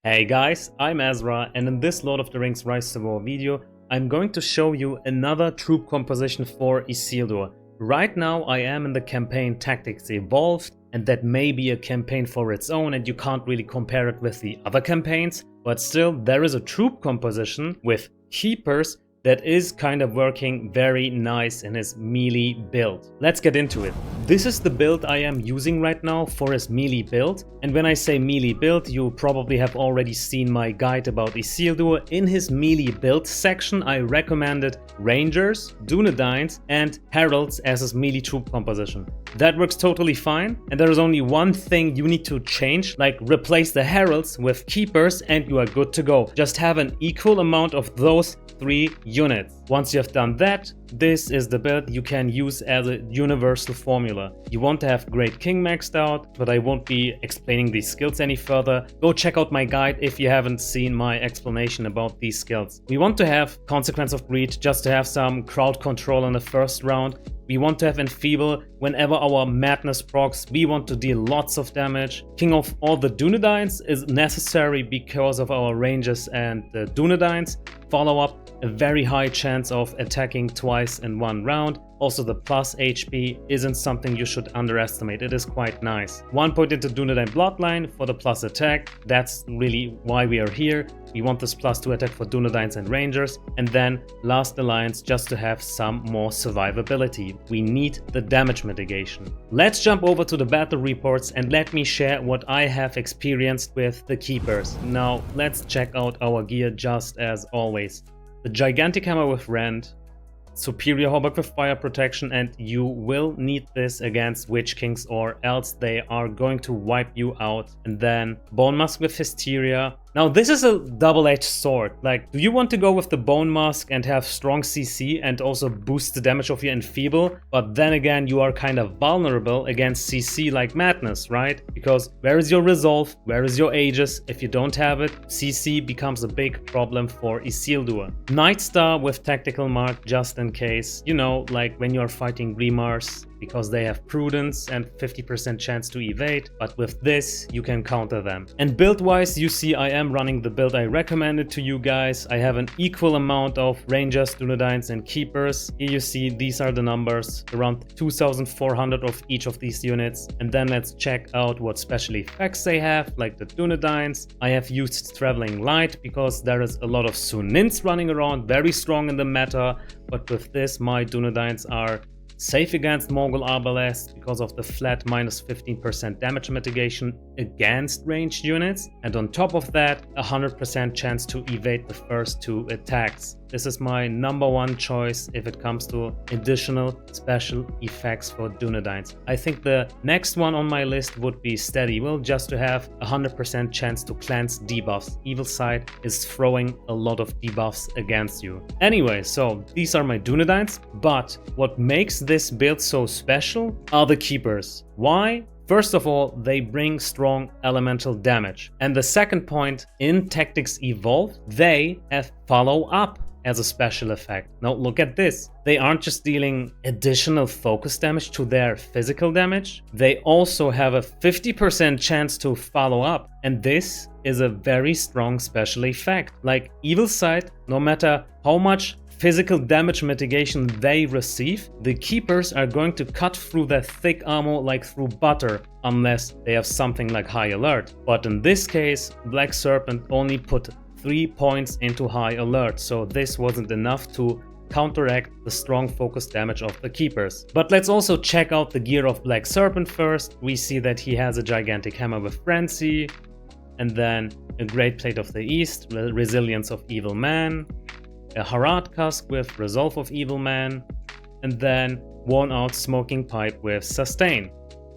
Hey guys, I'm Azra, and in this Lord of the Rings Rise to War video, I'm going to show you another troop composition for Isildur. Right now I am in the campaign Tactics Evolved, and that may be a campaign for its own and you can't really compare it with the other campaigns, but still there is a troop composition with keepers that is kind of working very nice in his melee build. Let's get into it. This is the build I am using right now for his melee build, and when I say melee build, you probably have already seen my guide about Isildur. In his melee build section I recommended Rangers, Dunedains and Heralds as his melee troop composition. That works totally fine, and there is only one thing you need to change, like replace the Heralds with Keepers and you are good to go. Just have an equal amount of those 3 units. Once you have done that, this is the build you can use as a universal formula. You want to have Great King maxed out, but I won't be explaining these skills any further. Go check out my guide if you haven't seen my explanation about these skills. We want to have Consequence of Greed just to have some crowd control in the first round. We want to have Enfeeble whenever our Madness procs. We want to deal lots of damage. King of all the Dunedains is necessary because of our Rangers and the Dunedains. Follow up, a very high chance of attacking twice in one round. Also the plus HP isn't something you should underestimate, it is quite nice. 1 point into Dunedain Bloodline for the plus attack, that's really why we are here. We want this plus 2 attack for Dunedains and Rangers, and then last alliance just to have some more survivability. We need the damage mitigation. Let's jump over to the battle reports and let me share what I have experienced with the keepers. Now let's check out our gear just as always. The gigantic hammer with rend, superior hauberk with fire protection, and you will need this against Witch Kings or else they are going to wipe you out. And then Bone Mask with Hysteria. Now this is a double-edged sword. Like, do you want to go with the Bone Mask and have strong CC and also boost the damage of your Enfeeble? But then again, you are kind of vulnerable against CC like Madness, right? Because where is your Resolve? Where is your Aegis? If you don't have it, CC becomes a big problem for Isildur. Nightstar with Tactical Mark just in case. You know, like when you are fighting Grimars, because they have Prudence and 50% chance to evade, but with this you can counter them. And build wise, you see I am running the build I recommended to you guys. I have an equal amount of Rangers, Dunedains and Keepers. Here you see these are the numbers, around 2400 of each of these units. And then let's check out what special effects they have, like the Dunedains. I have used Traveling Light because there is a lot of Sunins running around, very strong in the meta, but with this my Dunedains are safe against Mongol Arbalest because of the flat minus 15% damage mitigation against ranged units, and on top of that 100% chance to evade the first 2 attacks. This is my #1 choice if it comes to additional special effects for Dunedains. I think the next one on my list would be Steady Will, just to have 100% chance to cleanse debuffs. Evil Side is throwing a lot of debuffs against you. Anyway, so these are my Dunedains, but what makes this build so special are the Keepers. Why? First of all, they bring strong elemental damage. And the second point, in Tactics Evolved, they have Follow Up as a special effect. Now look at this. They aren't just dealing additional focus damage to their physical damage, they also have a 50% chance to follow up. And this is a very strong special effect. Like Evil Sight, no matter how much physical damage mitigation they receive, the Keepers are going to cut through their thick armor like through butter, unless they have something like High Alert. But in this case, Black Serpent only put 3 points into High Alert, so this wasn't enough to counteract the strong focus damage of the Keepers. But let's also check out the gear of Black Serpent first. We see that he has a gigantic hammer with Frenzy, and then a Great Plate of the East, Resilience of Evil Man, a Harad Cask with Resolve of Evil Man, and then Worn Out Smoking Pipe with Sustain.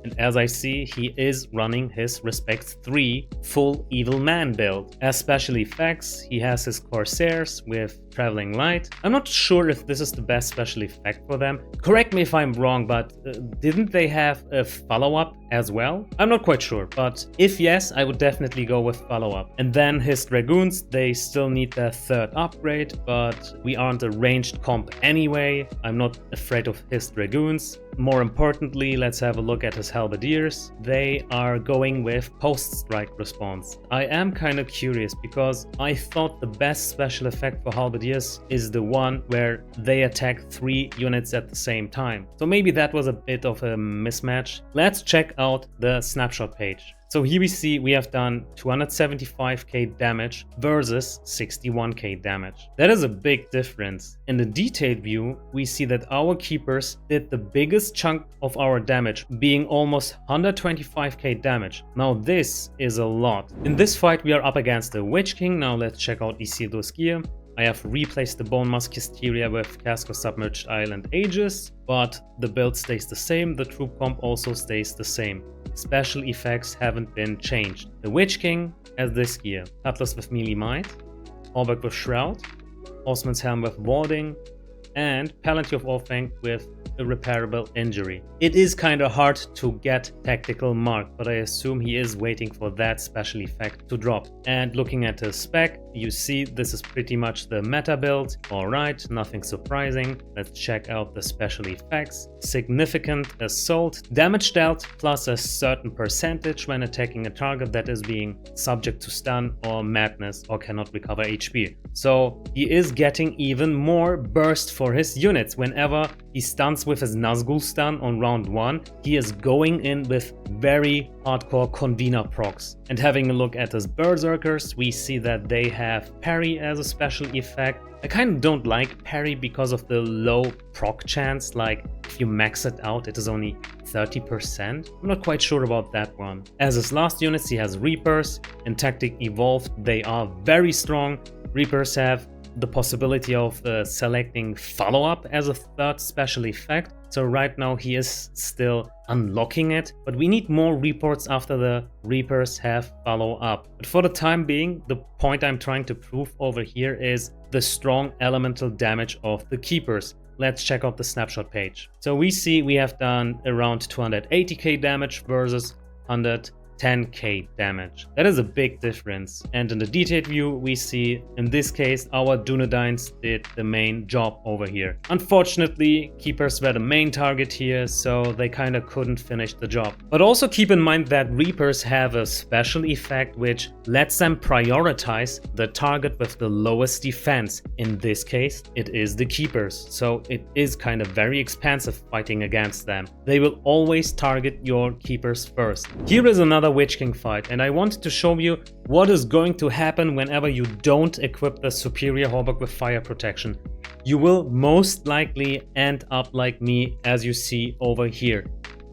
And as I see, he is running his Respect 3 full Evil Man build. As special effects, he has his Corsairs with Traveling Light. I'm not sure if this is the best special effect for them. Correct me if I'm wrong, but didn't they have a follow-up as well? I'm not quite sure, but if yes, I would definitely go with follow-up. And then his Dragoons, they still need their third upgrade, but we aren't a ranged comp anyway. I'm not afraid of his Dragoons. More importantly, let's have a look at his Halberdiers. They are going with post-strike response. I am kind of curious because I thought the best special effect for Halberdiers is the one where they attack 3 units at the same time. So maybe that was a bit of a mismatch. Let's check out the snapshot page. So here we see we have done 275k damage versus 61k damage. That is a big difference. In the detailed view, we see that our keepers did the biggest chunk of our damage, being almost 125k damage. Now this is a lot. In this fight we are up against the Witch King. Now let's check out Isildur's gear. I have replaced the Bone Mask Hysteria with Cask of Submerged Island Aegis, but the build stays the same, the troop comp also stays the same. Special effects haven't been changed. The Witch King has this gear: Cutlass with Melee Might, Hauberk with Shroud, Horseman's Helm with Warding, and Palantir of Orthanc with Irreparable Injury. It is kinda hard to get Tactical Mark, but I assume he is waiting for that special effect to drop. And looking at his spec, you see this is pretty much the meta build. Alright, nothing surprising. Let's check out the special effects. Significant Assault, damage dealt plus a certain percentage when attacking a target that is being subject to stun or madness or cannot recover HP. So he is getting even more burst for his units. Whenever he stuns with his Nazgul stun on round 1, he is going in with very hardcore convener procs. And having a look at his Berserkers, we see that they have parry as a special effect. I kind of don't like parry because of the low proc chance. Like if you max it out, it is only 30%. I'm not quite sure about that one. As his last units, he has Reapers. In Tactic Evolved, they are very strong. Reapers have the possibility of selecting follow-up as a third special effect. So right now he is still unlocking it, but we need more reports after the Reapers have follow-up. But for the time being, the point I'm trying to prove over here is the strong elemental damage of the Keepers. Let's check out the snapshot page. So we see we have done around 280k damage versus 110k damage. That is a big difference. And in the detailed view, we see in this case our Dunedains did the main job over here. Unfortunately, Keepers were the main target here, so they kind of couldn't finish the job. But also keep in mind that Reapers have a special effect which lets them prioritize the target with the lowest defense. In this case, it is the Keepers, so it is kind of very expensive fighting against them. They will always target your Keepers first. Here is another Witch King fight, and I wanted to show you what is going to happen whenever you don't equip the superior Hauberk with fire protection. You will most likely end up like me, as you see over here.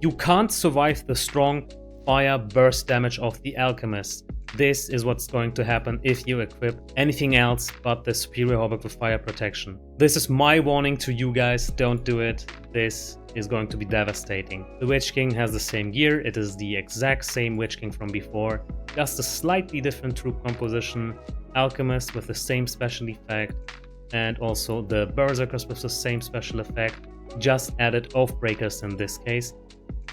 You can't survive the strong fire burst damage of the Alchemist. This is what's going to happen if you equip anything else but the superior Hauberk with fire protection. This is my warning to you guys, don't do it. This is going to be devastating. The Witch King has the same gear, it is the exact same Witch King from before, just a slightly different troop composition, Alchemist with the same special effect, and also the Berserkers with the same special effect, just added Oathbreakers in this case.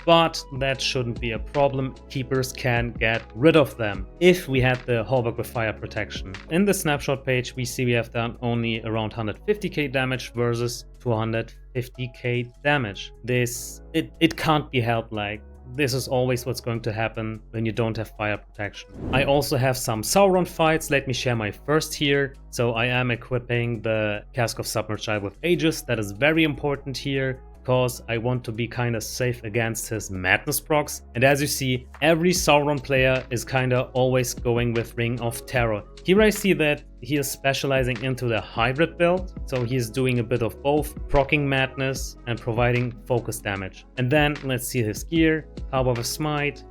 But that shouldn't be a problem. Keepers can get rid of them if we had the Hauberk with fire protection. In the snapshot page, we see we have done only around 150k damage versus 250k damage. It can't be helped. Like, this is always what's going to happen when you don't have fire protection. I also have some Sauron fights. Let me share my first here. So I am equipping the Cask of Submerged Island with Aegis. That is very important here, because I want to be kind of safe against his madness procs. And as you see, every Sauron player is kind of always going with Ring of Terror. Here I see that he is specializing into the hybrid build, so he is doing a bit of both, proccing madness and providing focus damage. And then let's see his gear: Harbor with Smite,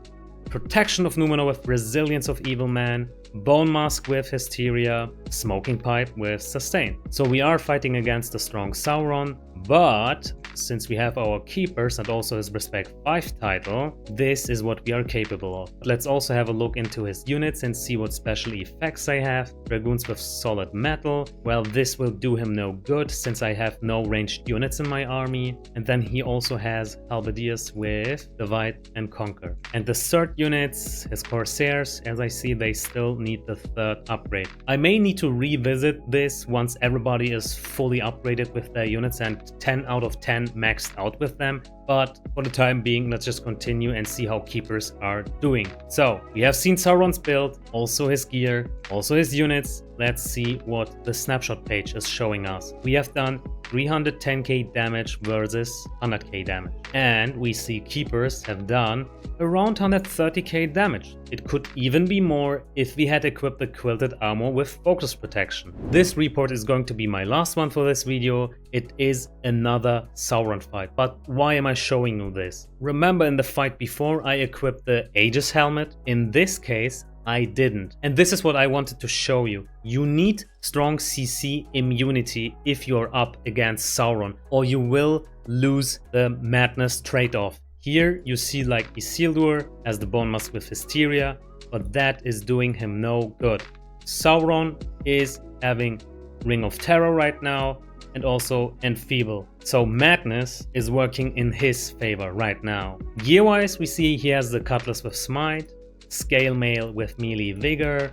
Protection of Numenor with Resilience of Evil Man, Bone Mask with Hysteria, Smoking Pipe with Sustain. So we are fighting against a strong Sauron, But since we have our keepers and also his respect 5 title, this is what we are capable of. Let's also have a look into his units and see what special effects I have. Dragoons with solid metal. Well, this will do him no good since I have no ranged units in my army. And then he also has halberdiers with divide and conquer. And the third units, his corsairs, as I see, they still need the third upgrade. I may need to revisit this once everybody is fully upgraded with their units and 10 out of 10 maxed out with them, but for the time being, let's just continue and see how keepers are doing. So we have seen Sauron's build, also his gear, also his units. Let's see what the snapshot page is showing us. We have done 310k damage versus 100k damage, and we see keepers have done around 130k damage. It could even be more if we had equipped the quilted armor with focus protection. This report is going to be my last one for this video. It is another Sauron fight, but why am I showing you this? Remember in the fight before I equipped the Aegis helmet? In this case I didn't, and this is what I wanted to show you. You need strong CC immunity if you're up against Sauron, or you will lose the madness trade-off. Here you see like Isildur has the bone mask with hysteria, but that is doing him no good. Sauron is having Ring of Terror right now and also Enfeeble. So madness is working in his favor right now. Gear wise, we see he has the Cutlass with Smite, Scale Mail with Melee Vigor,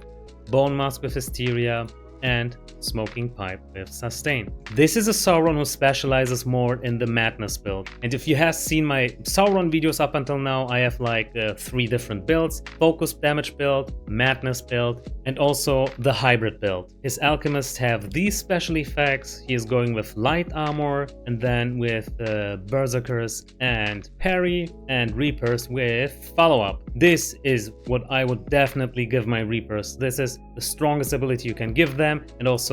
Bone Mask with Hysteria, and Smoking Pipe with Sustain. This is a Sauron who specializes more in the Madness build. And if you have seen my Sauron videos up until now, I have like 3 different builds. Focus damage build, Madness build, and also the hybrid build. His alchemists have these special effects. He is going with light armor, and then with berserkers and parry, and reapers with follow-up. This is what I would definitely give my reapers. This is the strongest ability you can give them, and also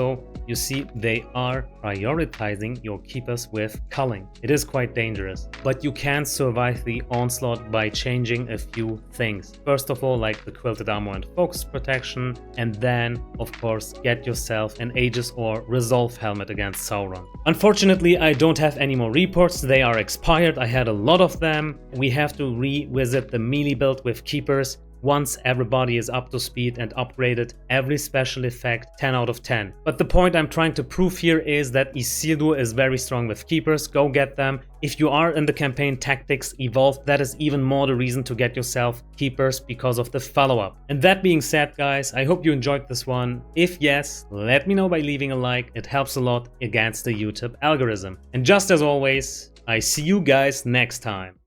you see they are prioritizing your keepers with culling. It is quite dangerous, but you can survive the onslaught by changing a few things. First of all, like the quilted armor and focus protection, and then of course get yourself an Aegis or Resolve helmet against Sauron. Unfortunately, I don't have any more reports. They are expired. I had a lot of them. We have to revisit the melee build with keepers. Once everybody is up to speed and upgraded, every special effect 10 out of 10. But the point I'm trying to prove here is that Isildur is very strong with keepers. Go get them. If you are in the campaign Tactics Evolved, that is even more the reason to get yourself keepers because of the follow-up. And that being said, guys, I hope you enjoyed this one. If yes, let me know by leaving a like. It helps a lot against the YouTube algorithm. And just as always, I see you guys next time.